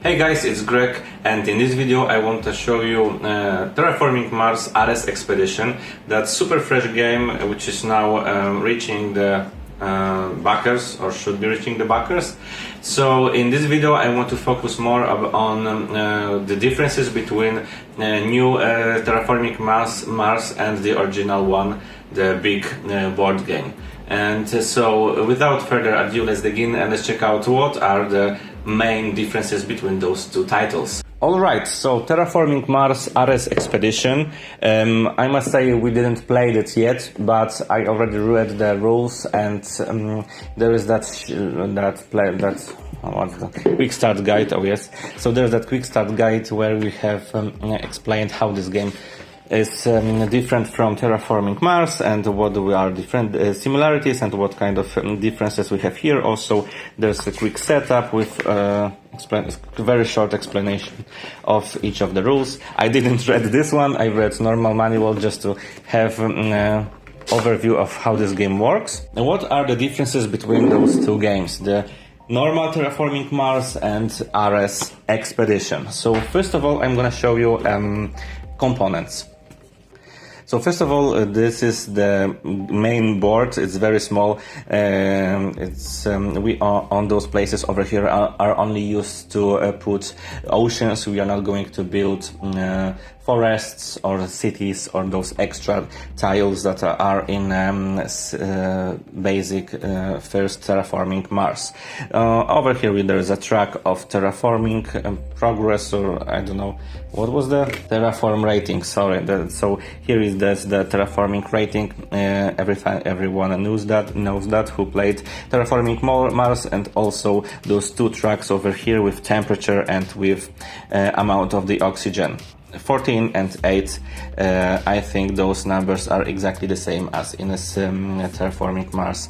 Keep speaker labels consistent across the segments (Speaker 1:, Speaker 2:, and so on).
Speaker 1: Hey guys, it's Greg, and in this video I want to show you Terraforming Mars Ares Expedition, that super fresh game which is now reaching the backers, or should be reaching the backers. So in this video I want to focus more on the differences between new Terraforming Mars and the original one, the big board game. And so without further ado, let's begin and let's check out what are the main differences between those two titles. Alright, so Terraforming Mars Ares Expedition. I must say we didn't play it yet, but I already read the rules, and there is that quick start guide. Oh yes, so there's that quick start guide where we have explained how this game is different from Terraforming Mars and what are different similarities and what kind of differences we have here. Also, there's a quick setup with very short explanation of each of the rules. I didn't read this one. I read normal manual just to have overview of how this game works. And what are the differences between those two games? The normal Terraforming Mars and Ares Expedition. So first of all, I'm gonna show you components. So first of all, this is the main board. It's very small. We are on those places over here are only used to put oceans. We are not going to build forests or cities or those extra tiles that are in basic first Terraforming Mars. Over here there is a track of terraforming progress, or I don't know, what was the terraform rating, sorry. So here is the terraforming rating. Everyone knows that who played Terraforming Mars, and also those two tracks over here with temperature and with amount of the oxygen. 14 and 8, I think those numbers are exactly the same as in a Terraforming Mars.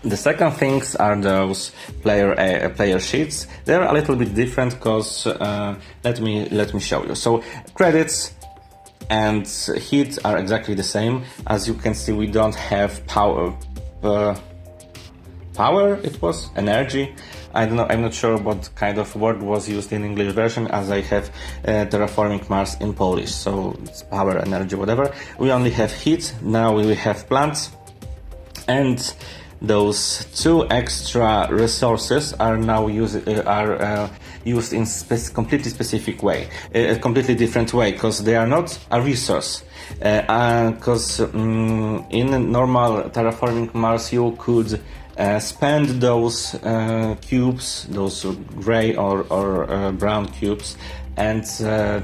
Speaker 1: The second things are those player sheets. They're a little bit different because let me show you. So credits and heat are exactly the same. As you can see, we don't have power. It was energy. I don't know. I'm not sure what kind of word was used in English version, as I have Terraforming Mars in Polish. So it's power, energy, whatever. We only have heat. Now we have plants, and those two extra resources are now used in completely specific way, a completely different way, because they are not a resource. Because in normal Terraforming Mars you could spend those cubes, those gray or brown cubes, and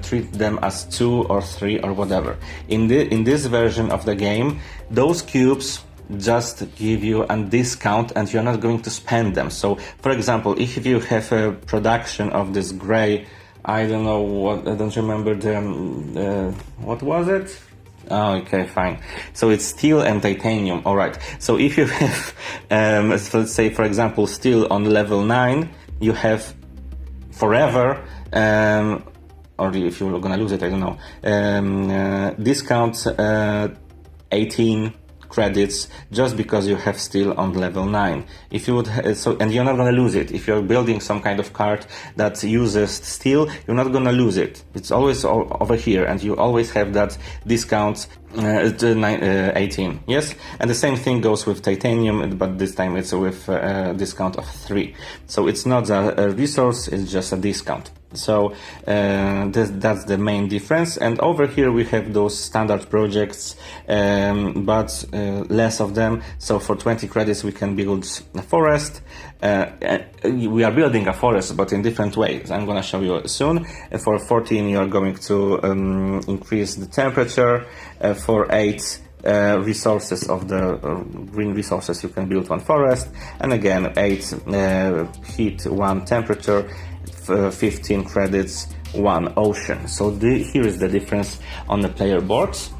Speaker 1: treat them as 2 or 3 or whatever. In this version of the game, those cubes just give you a discount and you're not going to spend them. So for example, if you have a production of this gray, I don't know what, I don't remember the what was it? Oh, okay, fine. So it's steel and titanium. All right. So if you have, let's say, for example, steel on level 9, you have forever, or if you're gonna lose it, I don't know, discount 18 credits just because you have steel on level 9. If you would and you're not going to lose it. If you're building some kind of card that uses steel, you're not going to lose it. It's always over here, and you always have that discount 18. Yes, and the same thing goes with titanium, but this time it's with a discount of 3. So it's not a resource, it's just a discount. So that's the main difference. And over here we have those standard projects, but less of them. So for 20 credits we can build a forest. We are building a forest, but in different ways. I'm gonna show you soon. For 14 you are going to increase the temperature. For 8 resources of the green resources, you can build 1 forest, and again 8 heat, 1 temperature, 15 credits, 1 ocean. So here is the difference on the player boards.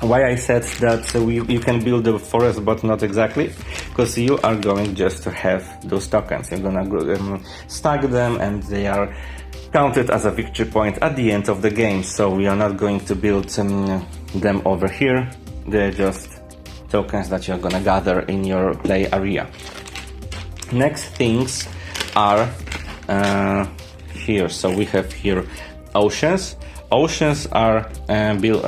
Speaker 1: Why I said that you can build the forest, but not exactly, because you are going just to have those tokens. You're gonna stack them, and they are counted as a victory point at the end of the game. So we are not going to build them over here. They're just tokens that you're gonna gather in your play area. Next things are here. So we have here oceans. Oceans are built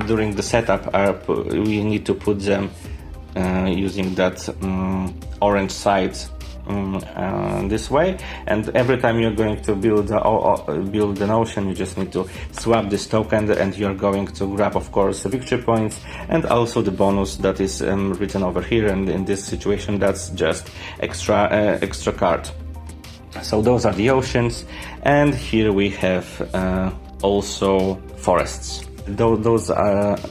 Speaker 1: during the setup. We need to put them using that orange side this way, and every time you're going to build an ocean, you just need to swap this token, and you're going to grab, of course, the victory points and also the bonus that is written over here. And in this situation, that's just extra card. So those are the oceans, and here we have also forests. Those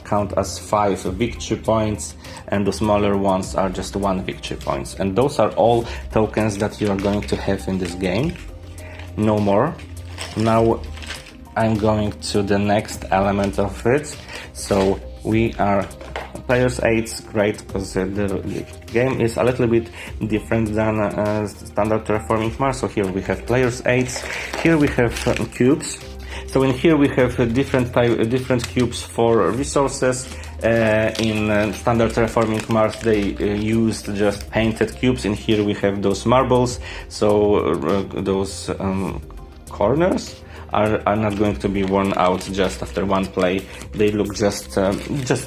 Speaker 1: count as 5 victory points, and the smaller ones are just 1 victory points. And those are all tokens that you are going to have in this game. No more. Now I'm going to the next element of it. So we are players 8, great, because the game is a little bit different than standard Terraforming Mars. So here we have players 8. Here we have cubes. So in here we have different cubes for resources. In standard Terraforming Mars they used just painted cubes. In here we have those marbles, so those corners are not going to be worn out just after one play. They look just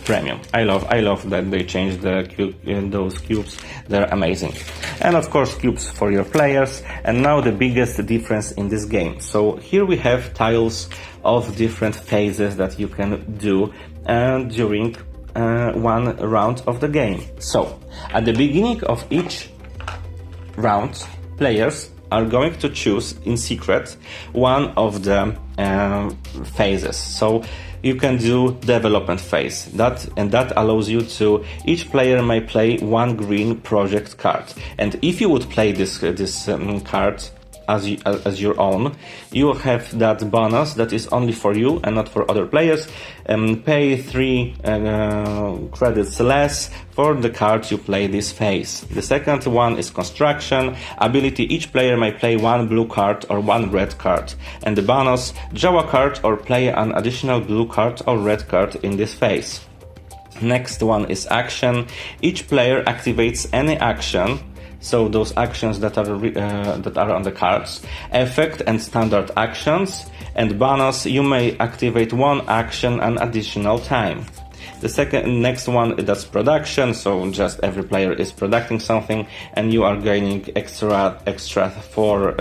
Speaker 1: premium. I love that they changed those cubes. They're amazing. And of course cubes for your players. And now the biggest difference in this game. So here we have tiles of different phases that you can do during one round of the game. So at the beginning of each round, players are going to choose in secret one of the phases. So you can do development phase. That allows you to, each player may play 1 green project card. And if you would play this card as your own, you will have that bonus that is only for you and not for other players. Pay 3 credits less for the card you play this phase. The second one is construction ability. Each player may play 1 blue card or 1 red card. And the bonus, draw a card or play an additional blue card or red card in this phase. Next one is action. Each player activates any action. So those actions that are on the cards, effect and standard actions, and bonus, you may activate 1 action an additional time. The next one, that's production. So just every player is producing something, and you are gaining extra 4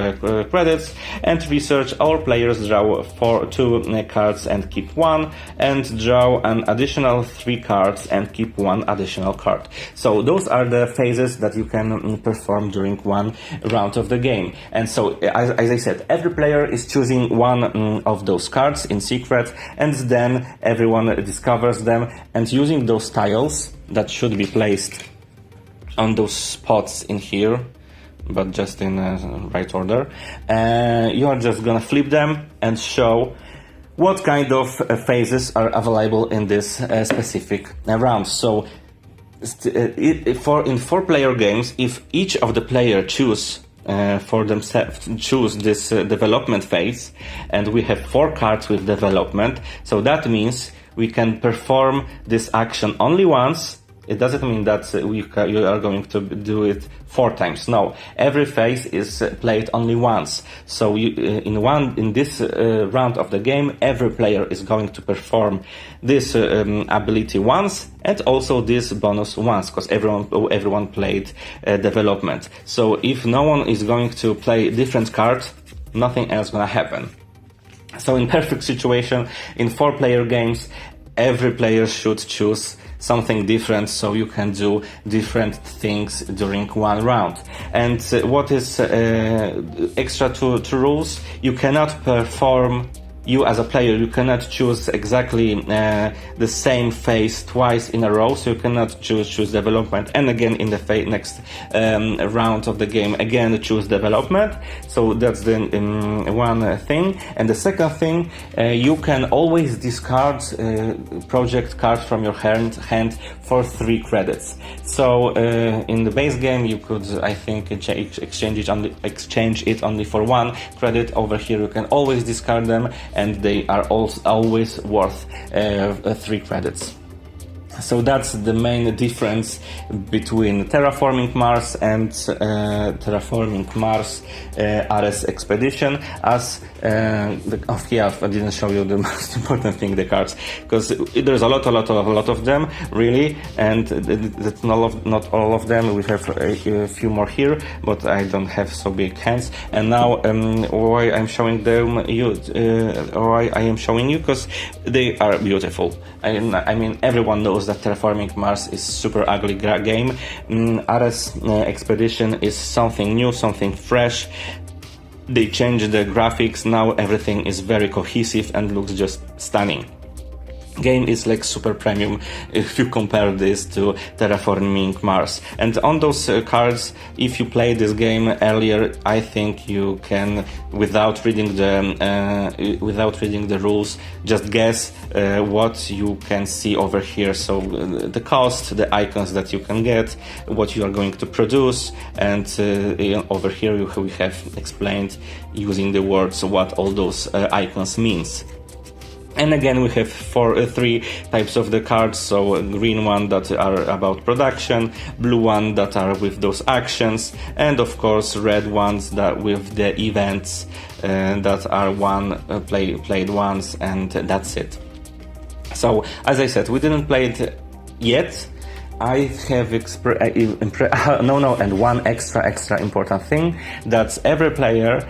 Speaker 1: credits. And research, all players draw 2 cards and keep 1, and draw an additional 3 cards and keep 1 additional card. So those are the phases that you can perform during one round of the game. And so, as I said, every player is choosing one of those cards in secret, and then everyone discovers them. And using those tiles that should be placed on those spots in here, but just in right order, you are just gonna flip them and show what kind of phases are available in this specific round. So in 4-player games, if each of the player choose for themselves choose this development phase, and we have 4 cards with development, so that means we can perform this action only once. It doesn't mean that you are going to do it 4 times. No, every phase is played only once. So in this round of the game, every player is going to perform this ability once, and also this bonus once, because everyone played development. So if no one is going to play different cards, nothing else gonna happen. So in perfect situation, in 4-player games, every player should choose something different, so you can do different things during one round. And what is extra to rules, you cannot perform, you as a player, you cannot choose exactly the same phase twice in a row, so you cannot choose development and again in the next round of the game again choose development. So that's the one thing. And the second thing, you can always discard project cards from your hand for 3 credits. So in the base game you could, I think, exchange it only for 1 credit. Over here you can always discard them, and they are always worth 3 credits. So that's the main difference between Terraforming Mars and Terraforming Mars Ares Expedition. As I didn't show you the most important thing, the cards, because there's a lot of them, really, and that's not all of them. We have a few more here, but I don't have so big hands. And now, why I'm showing them you, why I am showing you, because they are beautiful. I mean, everyone knows that Terraforming Mars is super ugly game. Ares Expedition is something new, something fresh. They changed the graphics, now everything is very cohesive and looks just stunning. Game is like super premium if you compare this to Terraforming Mars. And on those cards, if you play this game earlier, I think you can, without reading the rules, just guess what you can see over here. So the cost, the icons that you can get, what you are going to produce, and over here we have explained using the words what all those icons means. And again, we have three types of the cards. So green one that are about production, blue one that are with those actions, and of course red ones that with the events that are played once, and that's it. So as I said, we didn't play it yet. I have and one extra important thing, that's every player.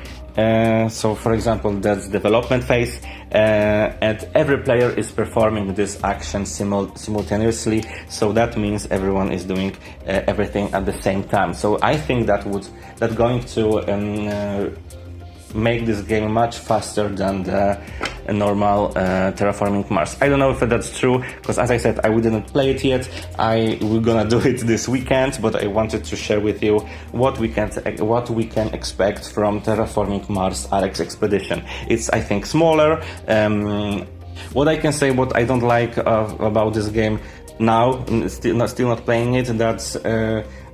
Speaker 1: So for example, that's development phase, and every player is performing this action simultaneously, so that means everyone is doing everything at the same time. So I think that's going to make this game much faster than the normal Terraforming Mars. I don't know if that's true, because as I said, I didn't play it yet. We're gonna do it this weekend, but I wanted to share with you what we can expect from Terraforming Mars Ares Expedition. It's, I think, smaller. What I can say, what I don't like about this game now, still not playing it, that's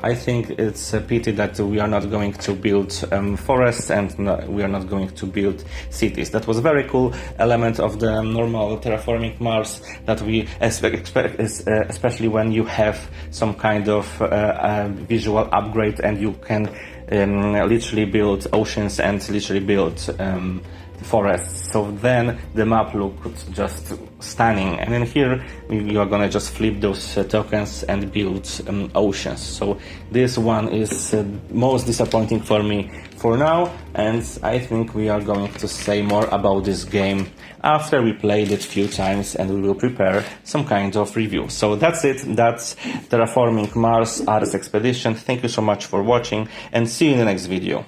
Speaker 1: I think it's a pity that we are not going to build forests, and we are not going to build cities. That was a very cool element of the normal Terraforming Mars that we expect, especially when you have some kind of visual upgrade and you can literally build oceans and literally build forests. So then the map looked just stunning, and then here you are gonna just flip those tokens and build oceans. So this one is most disappointing for me for now, and I think we are going to say more about this game after we played it a few times, and we will prepare some kind of review. So that's it. That's Terraforming Mars Ares Expedition. Thank you so much for watching, and see you in the next video.